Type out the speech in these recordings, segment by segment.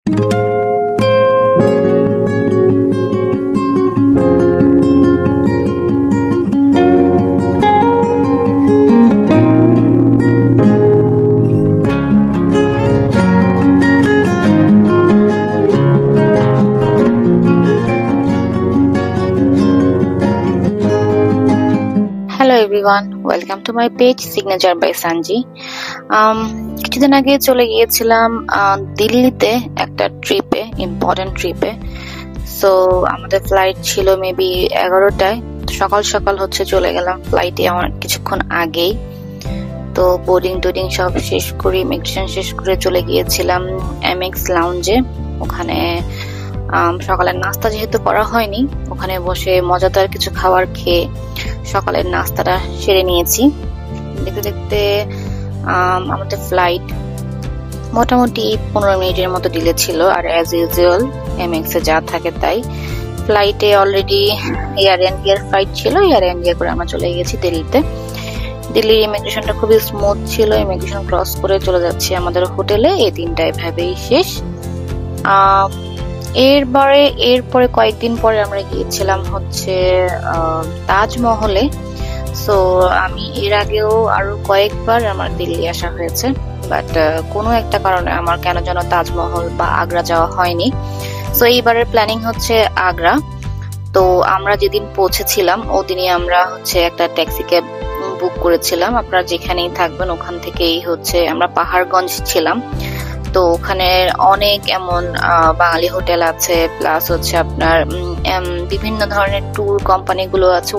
Hello everyone, welcome to my page signature by Sanji. কিছুদিন আগে চলে গিয়েছিলাম দিল্লিতে একটা ট্রিপে, ইম্পর্টেন্ট ট্রিপে। সো আমাদের ফ্লাইট ছিল মেবি 11টায়। সকাল সকাল চলে গেলাম ফ্লাইটে আমার কিছুক্ষণ আগেই। তো বোর্ডিং টোডিং সব শেষ করে, ইমিগ্রেশন শেষ করে চলে গিয়েছিলাম এমএক্স লাউঞ্জে। ওখানে সকালের নাস্তা যেহেতু করা হয়নি, ওখানে বসে মজাদার কিছু খাবার খেয়ে সকালের নাস্তাটা সেরে নিয়েছি। দেখতে দেখতে আমাদের ফ্লাইট মোটামুটি 15 মিনিটের মতো ডিলে ছিল। আর অ্যাজ ইউজুয়াল এমএক্স এ যা থাকে তাই, ফ্লাইটে অলরেডি এয়ার ইন্ডিয়ার ফ্লাইট ছিল। এয়ার ইন্ডিয়া করে আমরা চলে গেছি দিল্লিতে। দিল্লির ইমিগ্রেশনটা খুবই স্মুথ ছিল। ইমিগ্রেশন ক্রস করে চলে যাচ্ছি আমাদের হোটেলে। এই দিনটা এভাবেই শেষ। এরপরে কয়েকদিন পরে আমরা গিয়েছিলাম তাজমহলে। সো আমি এর আগেও আরো কয়েকবার আমার দিল্লি আসা হয়েছে, বাট কোনো একটা কারণে আমার কেন যেন তাজমহল বা আগ্রা যাওয়া হয়নি। সো এইবারের প্ল্যানিং হচ্ছে আগ্রা। তো আমরা যেদিন পৌঁছেছিলাম ওদিনই আমরা একটা ট্যাক্সি ক্যাব বুক করেছিলাম। আপনারা যেখানেই থাকবেন ওখান থেকেই আমরা পাহাড়গঞ্জ ছিলাম। তো ওখানে অনেক এমন বাঙালি হোটেল আছে, প্লাস আপনার বিভিন্ন ধরনের ট্যুর কোম্পানি গুলো আছে।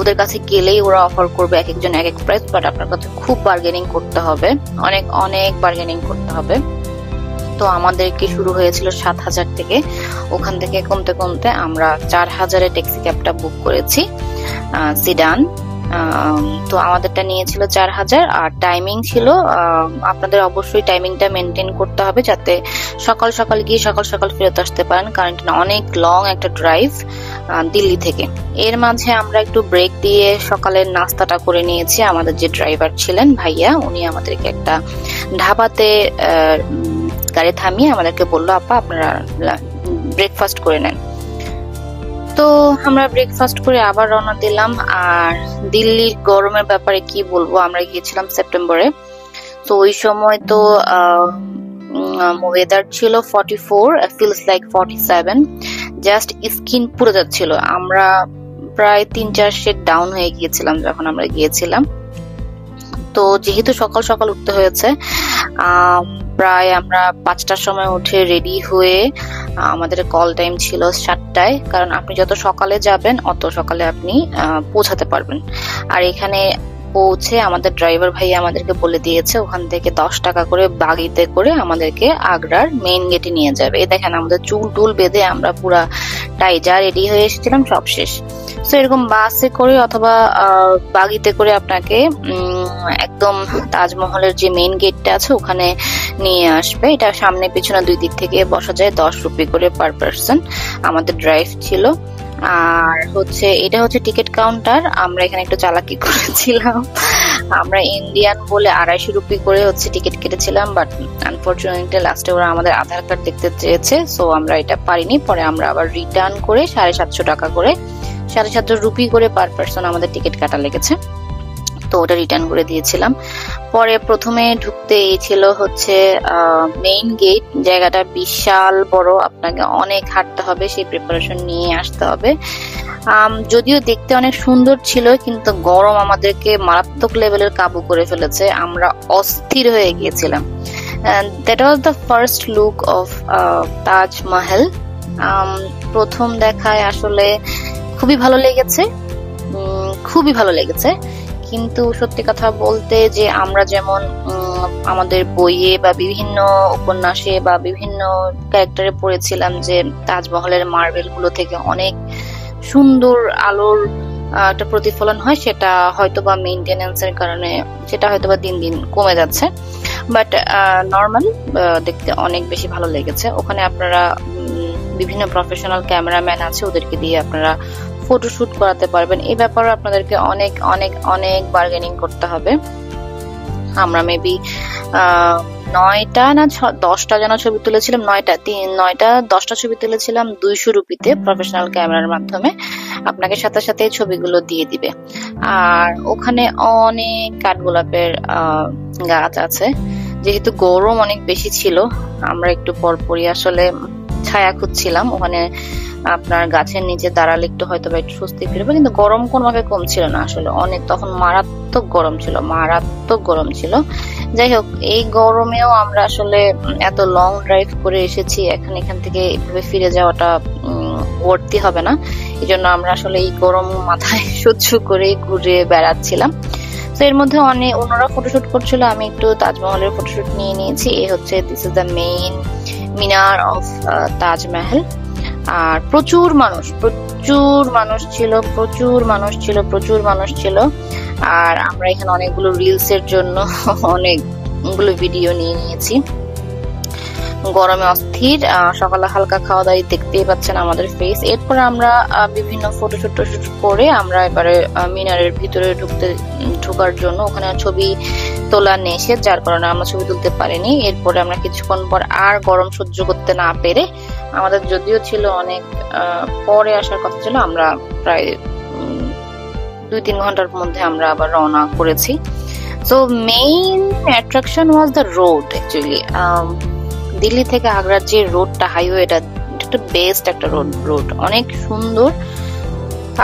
ওদের কাছে গেলেই ওরা অফার করবে এক একজন এক এক প্রাইস, বাট আপনার কাছে খুব বার্গেনিং করতে হবে, অনেক অনেক বার্গেনিং করতে হবে। তো আমাদেরকে শুরু হয়েছিল 7,000 থেকে, ওখান থেকে কমতে কমতে আমরা 4,000-এ ট্যাক্সি ক্যাবটা বুক করেছি, সিডান। তো আমাদেরটা নিয়েছিল 4,000। আর টাইমিং ছিল, আপনাদের অবশ্যই টাইমিংটা মেনটেন করতে হবে যাতে সকাল সকাল গিয়ে সকাল সকাল ফেরত আসতে পারেন, কারণ অনেক লং একটা ড্রাইভ দিল্লি থেকে। এর মাঝে আমরা একটু ব্রেক দিয়ে সকালের নাস্তাটা করে নিয়েছি। আমাদের যে ড্রাইভার ছিলেন ভাইয়া, উনি আমাদেরকে একটা ঢাবাতে গাড়ি থামিয়ে আমাদেরকে বললো, আপা আপনারা ব্রেকফাস্ট করে নেন। তো আমরা ব্রেকফাস্ট করে আবার রওনা দিলাম। আর দিল্লির গরমের ব্যাপারে কি বলবো, আমরা গিয়েছিলাম সেপ্টেম্বরে। তো ওই সময় তো ওয়েদার ছিল 44, ফিলস লাইক 47, জাস্ট স্কিন পুড়ে যাচ্ছিল। আমরা প্রায় 3-4 শেড ডাউন হয়ে গিয়েছিলাম যখন আমরা গিয়েছিলাম। তো যেহেতু সকাল সকাল উঠতে হয়েছে, প্রায় আমরা 5টার সময় উঠে রেডি হয়ে, আমাদের কল টাইম ছিল 7টায়, কারণ আপনি যত সকালে যাবেন অত সকালে আপনি পৌঁছাতে পারবেন। আর এখানে পৌঁছে আমাদের ড্রাইভার ভাই আমাদেরকে বলে দিয়েছে ওখান থেকে 10 টাকা করে বাগিতে করে আমাদেরকে আগ্রার মেইন গেটে নিয়ে যাবে। এই দেখেন আমাদের চুল টুল বেঁধে আমরা পুরা যা রেডি হয়ে এসেছিলাম সব শেষ। তো এরকম বাসে করে অথবা বাগিতে করে আপনাকে একদম তাজমহলের যে মেইন গেটটা আছে ওখানে নিয়ে আসবে। এটা সামনে পিছনে দুই দিক থেকে বসা যায়, 10 রুপি করে পার পার্সন আমাদের ড্রাইভ ছিল। আর এটা টিকিট কাউন্টার। আমরা এখানে একটু চালাকি করেছিলাম, আমরা ইন্ডিয়ান বলে 250 রুপি করে টিকিট কেটেছিলাম, বাট আনফরচুনেটলি লাস্টে ওরা আমাদের আধার কার্ড দেখতে চেয়েছে। সো আমরা এটা পারিনি। পরে আমরা আবার রিটার্ন করে 750 টাকা করে, 750 রুপি করে পার পার্সন আমাদের টিকিট কাটা লেগেছে। তো ওটা রিটার্ন করে দিয়েছিলাম। পরে প্রথমে ঢুকতে ছিল মেইন গেট। জায়গাটা বিশাল বড়, আপনাকে অনেক হাঁটতে হবে, সেই প্রিপারেশন নিয়ে আসতে হবে। যদিও দেখতে অনেক সুন্দর ছিল, কিন্তু গরম আমাদেরকে মারাত্মক লেভেলের কাবু করে ফেলেছে। আমরা অস্থির হয়ে গিয়েছিলাম। That was the first look of Taj Mahal. প্রথম দেখায় আসলে খুবই ভালো লেগেছে, খুবই ভালো লেগেছে। কিন্তু সত্যি কথা বলতে যে আমরা যেমন আমাদের বইয়ে বা বিভিন্ন উপন্যাসে বা বিভিন্ন ক্যারেক্টারে পড়েছিলাম যে তাজমহলের মার্বেল গুলো থেকে অনেক সুন্দর আলোর একটা প্রতিফলন হয়, সেটা হয়তোবা মেইনটেনেন্স এর কারণে সেটা হয়তোবা দিন দিন কমে যাচ্ছে, বাট নর্মাল দেখতে অনেক বেশি ভালো লেগেছে। ওখানে আপনারা বিভিন্ন প্রফেশনাল ক্যামেরাম্যান আছে, ওদেরকে দিয়ে আপনারা ফটোশুট করাতে পারবেন। এই ব্যাপারে আপনাদেরকে অনেক অনেক অনেক বার্গেনিং করতে হবে। আমরা মেবি 9টা না 10টা যেন ছবি তুলেছিলাম, 9টা 10টা ছবি তুলেছিলাম 200 রুপিতে প্রফেশনাল ক্যামেরার মাধ্যমে। আপনাকে সাথে সাথে ছবিগুলো দিয়ে দিবে। আর ওখানে অনেক কাঠগোলাপের গাছ আছে। যেহেতু গরম অনেক বেশি ছিল, আমরা একটু পরপরই আসলে ছায়া খুঁজছিলাম। ওখানে আপনার গাছের নিচে দাঁড়ালে একটু হয়তো বা একটু স্বস্তি ফিরবে, কিন্তু গরম কোনোভাবে কম ছিল না আসলে, অনেক তখন মারাত্মক গরম ছিল, মারাত্মক গরম ছিল। যাই হোক, এই গরমেও আমরা আসলে এত লং ড্রাইভ করে এসেছি, এখান থেকে এভাবে ফিরে যাওয়াটা ওয়ার্থি হবে না। এই জন্য আমরা আসলে এই গরম মাথায় সহ্য করে ঘুরে বেড়াচ্ছিলাম। তো এর মধ্যে অন্যরা ফটোশুট করছিল, আমি একটু তাজমহলের ফটোশুট নিয়ে নিয়েছি। এই হচ্ছে this is the main minar of Taj Mahal. আর প্রচুর মানুষ ছিল। আর আমরা এখানে অনেকগুলো রিলস এর জন্য অনেকগুলো ভিডিও নিয়ে নিয়েছি। গরমে অস্থির, সকালে হালকা খাওয়া দাওয়া দেখতেই পাচ্ছেন আমাদের ফেস। এরপর আমরা বিভিন্ন ফটোশুট করে আমরা এবারে মিনারের ভিতরে ঢোকার জন্য, ওখানে ছবি তোলা নিষেধ, যার কারণে আমরা ছবি তুলতে পারিনি। এরপরে আমরা কিছুক্ষণ পর আর গরম সহ্য করতে না পেরে, আমাদের যদিও ছিল অনেক পরে আসার কথা ছিল, আমরা প্রায় 2-3 ঘন্টার মধ্যে আমরা আবার রওনা করেছি। So main attraction was the road actually. Delhi থেকে আগ্রার যে রোডটা, হাইওয়েটা, এটা বেস্ট একটা রোড, অনেক সুন্দর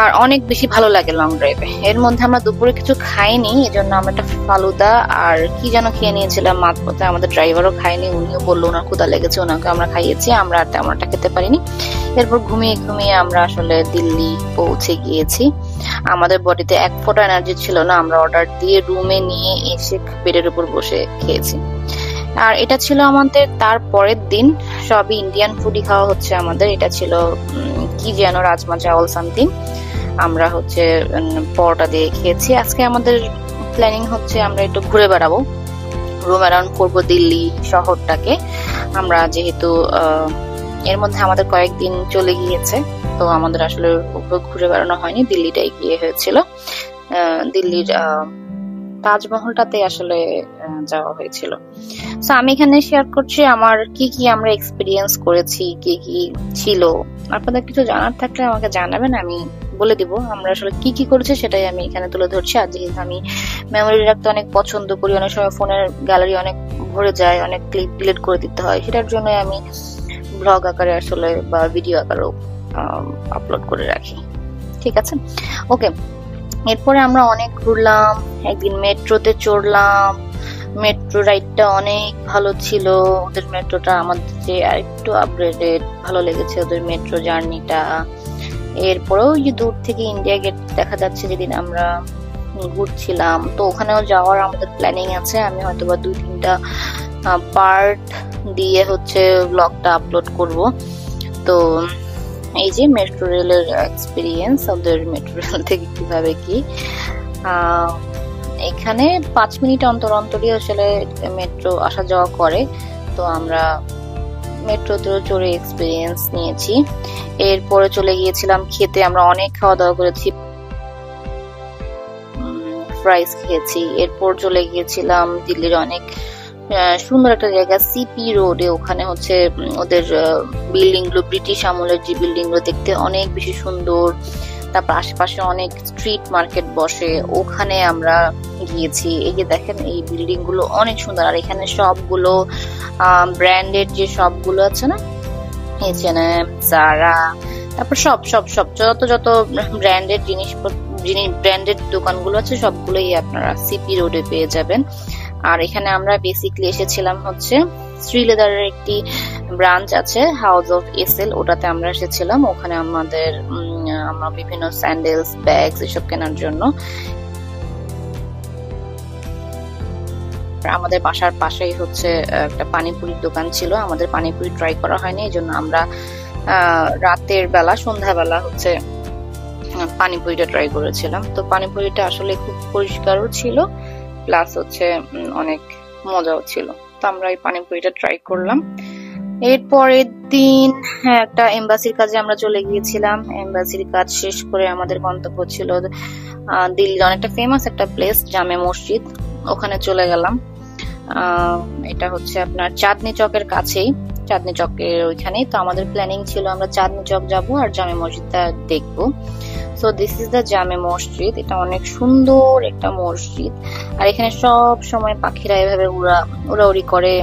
আর অনেক বেশি ভালো লাগে লং ড্রাইভে। এর মধ্যে আমরা দুপুরে কিছু খাইনি, এজন্য আমরা একটা ফালুদা আর কি যেন খেয়ে নিয়েছিলাম মাঝপথে। আমাদের ড্রাইভারও খায়নি, উনিও বললো ওনার ক্ষুধা লেগেছে, ওনাকে আমরা খাইয়েছি, আমরা আর তেমনটা খেতে পারিনি। এরপর ঘুমিয়ে আমরা আসলে দিল্লি পৌঁছে গিয়েছি। আমাদের বডিতে এক ফোঁটা এনার্জি ছিল না, আমরা অর্ডার দিয়ে রুমে নিয়ে এসে বেডের উপর বসে খেয়েছি। আর এটা ছিল আমাদের তার পরের দিন, সবই ইন্ডিয়ান ফুডই খাওয়া হচ্ছে আমাদের। এটা ছিল কি যেন রাজমা চাওয়াল সামথিং, আমরা হচ্ছে পরোটা দিয়ে খেয়েছি। আজকে আমাদের প্ল্যানিং হচ্ছে আমরা একটু ঘুরে বেড়াবো, রুম অ্যারাউন্ড করবো দিল্লি শহরটাকে। আমরা যেহেতু এর মধ্যে আমাদের কয়েকদিন চলে গিয়েছে, তো আমাদের আসলে ঘুরে বেড়ানো হয়নি, দিল্লিটাই গিয়ে হয়েছিল। দিল্লির তাজমহলটাতে আসলে যাওয়া হয়েছিল। তো আমি এখানে শেয়ার করছি আমার কি আমরা এক্সপিরিয়েন্স করেছি, কি ছিল। আপনাদের কিছু জানার থাকলে আমাকে জানাবেন, আমি বলে দিব আমরা আসলে কি করেছি, সেটাই আমি এখানে তুলে ধরছি। আর যেহেতু আমি মেমোরি রাখতে অনেক পছন্দ করি, অনেক সময় ফোনের গ্যালারি অনেক ভরে যায়, অনেক ক্লিপ ডিলিট করে দিতে হয়, সেটার জন্য আমি ব্লগ আকারে আসলে বা ভিডিও আকারেও আপলোড করে রাখি। ঠিক আছে, ওকে। এরপরে আমরা অনেক ঘুরলাম, একদিন মেট্রোতে চড়লাম। মেট্রো রাইডটা অনেক ভালো ছিল, ওদের মেট্রোটা আমাদের যে আরেকটু আপগ্রেডেড, ভালো লেগেছে ওদের মেট্রো জার্নিটা। এরপরেও যে দূর থেকে ইন্ডিয়া গেট দেখা যাচ্ছে যেদিন আমরা ঘুরছিলাম, তো ওখানেও যাওয়ার আমাদের প্ল্যানিং আছে। আমি হয়তো বা 2-3টা পার্ট দিয়ে হচ্ছে ব্লগটা আপলোড করব। তো এই যে মেট্রো রেলের এক্সপিরিয়েন্স, ওদের মেট্রো রেল থেকে কিভাবে কি, এখানে 5 মিনিট অন্তরই আসলে মেট্রো আসা যাওয়া করে, তো আমরা মেট্রোতেও চড়ে এক্সপিরিয়েন্স নিয়েছি। এরপরে চলে গিয়েছিলাম খেতে, আমরা অনেক খাওয়া দাওয়া করেছি, ফ্রাইস খেয়েছি। এরপর চলে গিয়েছিলাম দিল্লির অনেক সুন্দর একটা জায়গা সিপি রোডে, ওখানে হচ্ছে ওদের বিল্ডিং গুলো, ব্রিটিশ আমলের যে বিল্ডিং গুলো দেখতে অনেক বেশি সুন্দর। তারপর আশেপাশে অনেক স্ট্রিট মার্কেট বসে, ওখানে আমরা গিয়েছি। এই যে দেখেন এই বিল্ডিং গুলো অনেক সুন্দর, আর এখানে সবগুলো ব্র্যান্ডেড যে সবগুলো আছে না, H&M, জারা, তারপর সব যত ব্র্যান্ডেড ব্র্যান্ডেড দোকানগুলো আছে সবগুলোই আপনারা সিপি রোডে পেয়ে যাবেন। আর এখানে আমরা বেসিক্যালি এসেছিলাম হচ্ছে শ্রীলেদারের একটি ব্রাঞ্চ আছে, হাউস অফ এসএল, ওটাতে আমরা এসেছিলাম। ওখানে আমরা বিভিন্ন স্যান্ডেলস, ব্যাগস এসব কেনার জন্য। আমাদের বাসার পাশেই হচ্ছে একটা পানিপুরির দোকান ছিল, আমাদের পানিপুরি ট্রাই করা হয়নি, এই জন্য আমরা রাতের বেলা, সন্ধ্যাবেলা হচ্ছে পানিপুরিটা ট্রাই করেছিলাম। তো পানিপুরিটা আসলে খুব পরিষ্কারও ছিল, প্লাস হচ্ছে অনেক মজাও ছিল। তো আমরা এই পানিপুরিটা ট্রাই করলাম। এরপরের দিন একটা এমবাসির কাজে আমরা চলে গিয়েছিলাম। এমবাসির কাজ শেষ করে আমাদের গন্তব্য ছিল দিল্লির অনেকটা ফেমাস একটা প্লেস, জামে মসজিদ, ওখানে চলে গেলাম। আহ, এটা হচ্ছে আপনার চাঁদনি চকের কাছেই, চাঁদনি চকের ওইখানেই। তো আমাদের প্ল্যানিং ছিল আমরা চাঁদনি চক যাব আর জামে মসজিদটা দেখবো। সো দিস ইজ দ্য জামে মসজিদ। এটা অনেক সুন্দর একটা মসজিদ, আর এখানে সব সময় পাখিরা এভাবে উড়াউড়ি করে।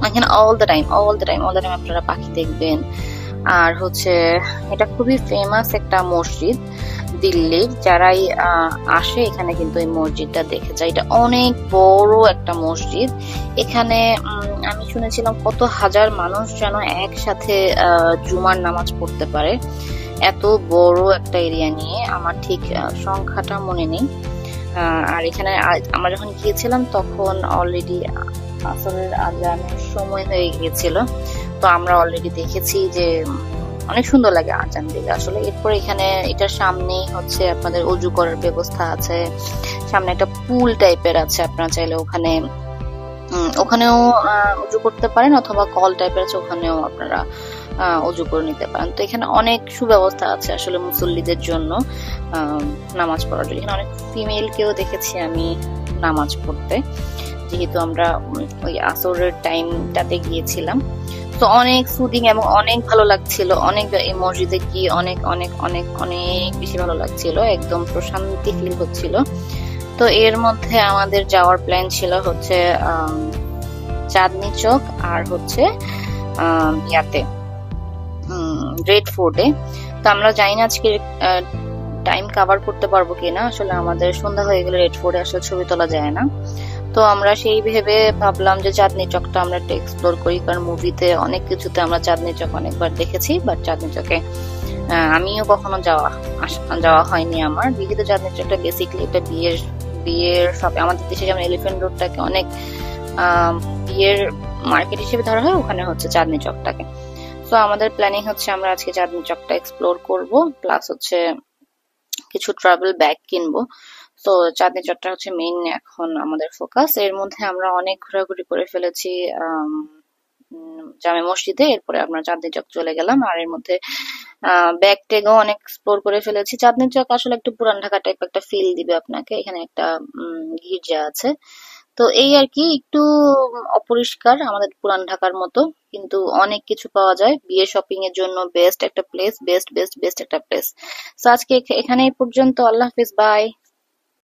এখানে অল দ্য টাইম আপনারা পাখি দেখবেন। আর হচ্ছে এটা খুবই ফেমাস একটা মসজিদ দিল্লির। যারাই আসে এখানে কিন্তু এই মসজিদটা দেখে যায়। এটা অনেক বড় একটা মসজিদ। এখানে আমি শুনেছিলাম কত হাজার মানুষ যেন একসাথে জুমার নামাজ পড়তে পারে। এত বড় একটা এরিয়া নিয়ে, আমার ঠিক সংখ্যাটা মনে নেই। আর এখানে আমরা যখন গিয়েছিলাম তখন অলরেডি আসরের আজানের সময় হয়ে গিয়েছিল। তো আমরা অলরেডি দেখেছি যে অনেক সুন্দর লাগে আজান দিলে আসলে। এরপরে এখানে এটার সামনেই হচ্ছে আপনাদের অজু করার ব্যবস্থা আছে। সামনে একটা পুল টাইপের আছে, আপনারা চাইলে ওখানেও অজু করতে পারেন, অথবা কল টাইপের আছে, ওখানেও আপনারা অজু করে নিতে পারেন। তো এখানে অনেক সুব্যবস্থা আছে আসলে মুসল্লিদের জন্য নামাজ পড়ার জন্য। এখানে অনেক ফিমেল কেও দেখেছি আমি নামাজ পড়তে, যেহেতু আমরা ওই আসরের টাইমটাতে গিয়েছিলাম। তো অনেক সুদিং এবং অনেক ভালো লাগছিল। অনেক এই মসজিদে গিয়ে অনেক অনেক অনেক অনেক বেশি ভালো লাগছিল, একদম প্রশান্তি ফিল হচ্ছিল। তো এর মধ্যে আমাদের যাওয়ার প্ল্যান ছিল হচ্ছে চাঁদনি চক আর হচ্ছে ইয়াতে রেড ফোর্টে। তো আমরা জানি না আজকে টাইম কভার করতে পারবো কিনা, আসলে আমাদের সন্ধ্যা হয়ে গেলে রেড ফোর্টে আসলে ছবি তোলা যায় না। তো আমরা সেই ভেবে ভাবলাম যে চাঁদনি চকটা আমরা একটু এক্সপ্লোর করি, কারণ মুভিতে অনেক কিছুতে আমরা চাঁদনি চক অনেকবার দেখেছি, বাট চাঁদনি চকে আমিও কখনো যাওয়া হয়নি আমার। যেহেতু চাঁদনি চকটা বেসিক্যালি একটা বিয়ের শপ, আমাদের দেশে যেমন এলিফ্যান্ট রোডটাকে অনেক বিয়ের মার্কেট হিসেবে ধরা হয়, ওখানে হচ্ছে চাঁদনি চকটাকে। তো আমাদের প্ল্যানিং হচ্ছে আমরা আজকে চাঁদনি চকটা এক্সপ্লোর করব, প্লাস হচ্ছে কিছু ট্রাভেল ব্যাগ কিনবো। তো চাঁদনি চকটা হচ্ছে মেইন এখন আমাদের ফোকাস। এর মধ্যে আমরা অনেক ঘোরাঘুরি করে ফেলেছি জামে মসজিদে, এরপরে আমরা চাঁদনি চক চলে গেলাম। আর এর মধ্যে ব্যাগ ট্যাগও অনেক এক্সপ্লোর করে ফেলেছি। চাঁদনি চক আসলে একটু পুরান ঢাকা টাইপ একটা ফিল দিবে আপনাকে। এখানে একটা গির্জা আছে। তো এই আর কি, একটু অপরিষ্কার আমাদের পুরান ঢাকার মতো, কিন্তু অনেক কিছু পাওয়া যায়। বিয়ে শপিং এর জন্য বেস্ট একটা প্লেস, বেস্ট বেস্ট বেস্ট একটা প্লেস। তো আজকে এখানে এই পর্যন্ত। আল্লাহ হাফিজ, বাই।